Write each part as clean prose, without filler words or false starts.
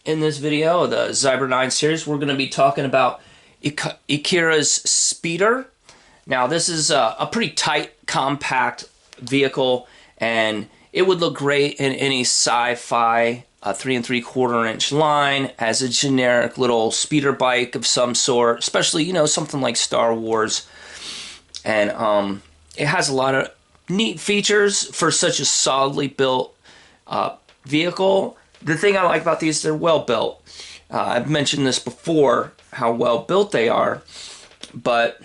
In this video of the Xyber 9 series, we're going to be talking about Ikira's Speeder. Now, this is a pretty tight, compact vehicle, and it would look great in any sci-fi 3 3/4 inch line as a generic little speeder bike of some sort, especially, you know, something like Star Wars. And it has a lot of neat features for such a solidly built vehicle. The thing I like about these, they're well built. I've mentioned this before, how well built they are, but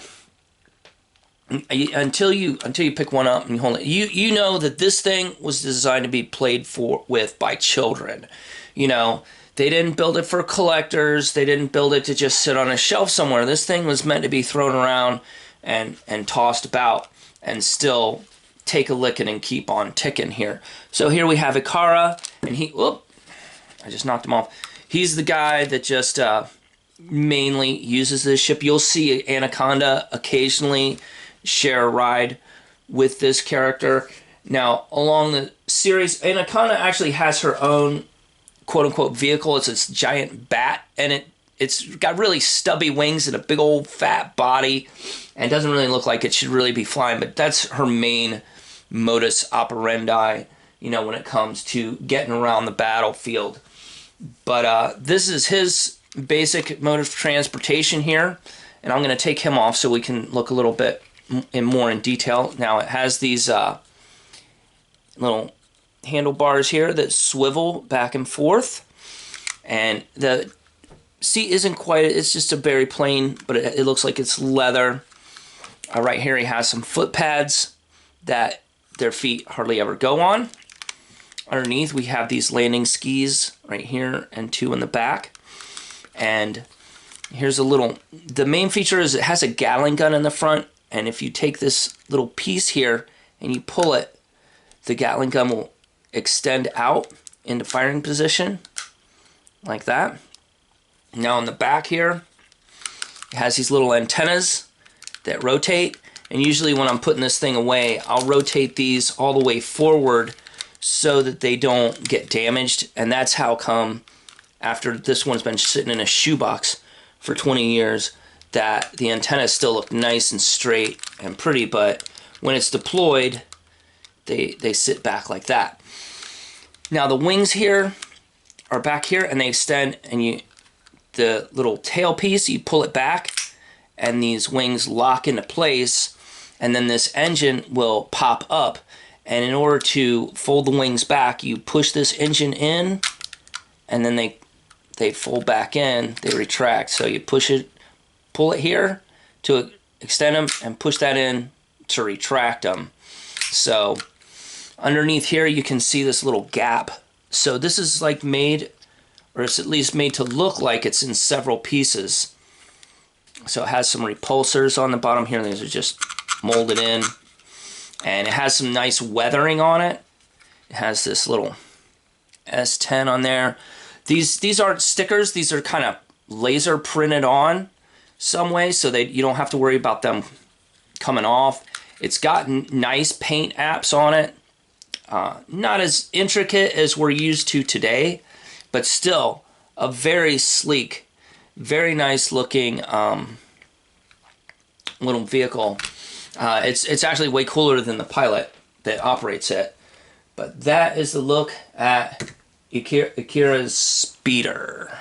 until you pick one up and you hold it, you know that this thing was designed to be played with by children. You know, they didn't build it for collectors. They didn't build it to just sit on a shelf somewhere. This thing was meant to be thrown around and tossed about and still take a licking and keep on ticking here. So here we have Ikira, and I just knocked him off. He's the guy that just mainly uses this ship. You'll see Anaconda occasionally share a ride with this character. Now, along the series, Anaconda actually has her own quote-unquote vehicle. It's this giant bat, and it's got really stubby wings and a big old fat body, and doesn't really look like it should really be flying, but that's her main modus operandi, you know, when it comes to getting around the battlefield. But this is his basic mode of transportation here, and I'm going to take him off so we can look a little bit more in detail. Now, it has these little handlebars here that swivel back and forth, and the seat isn't quite, it's just a very plain, but it looks like it's leather. Right here he has some foot pads that their feet hardly ever go on. Underneath we have these landing skis right here and two in the back. And here's a little, the main feature is it has a Gatling gun in the front, and if you take this little piece here and you pull it, the Gatling gun will extend out into firing position like that. Now on the back here, it has these little antennas that rotate, and usually when I'm putting this thing away, I'll rotate these all the way forward so that they don't get damaged. And that's how come, after this one's been sitting in a shoebox for 20 years, that the antennas still look nice and straight and pretty, but when it's deployed, they sit back like that. Now the wings here are back here, and they extend, and the little tail piece, you pull it back, and these wings lock into place, and then this engine will pop up. And in order to fold the wings back, you push this engine in, and then they fold back in, they retract. So you push it, pull it here to extend them, and push that in to retract them. So underneath here you can see this little gap. So this is like made, or it's at least made to look like it's in several pieces. So it has some repulsors on the bottom here. These are just molded in. And it has some nice weathering on it. It has this little S10 on there. These aren't stickers. These are kind of laser printed on some way, so that you don't have to worry about them coming off. It's got nice paint apps on it. Not as intricate as we're used to today, but still a very sleek, very nice looking little vehicle. It's actually way cooler than the pilot that operates it. But that is the look at Ikira's Speeder.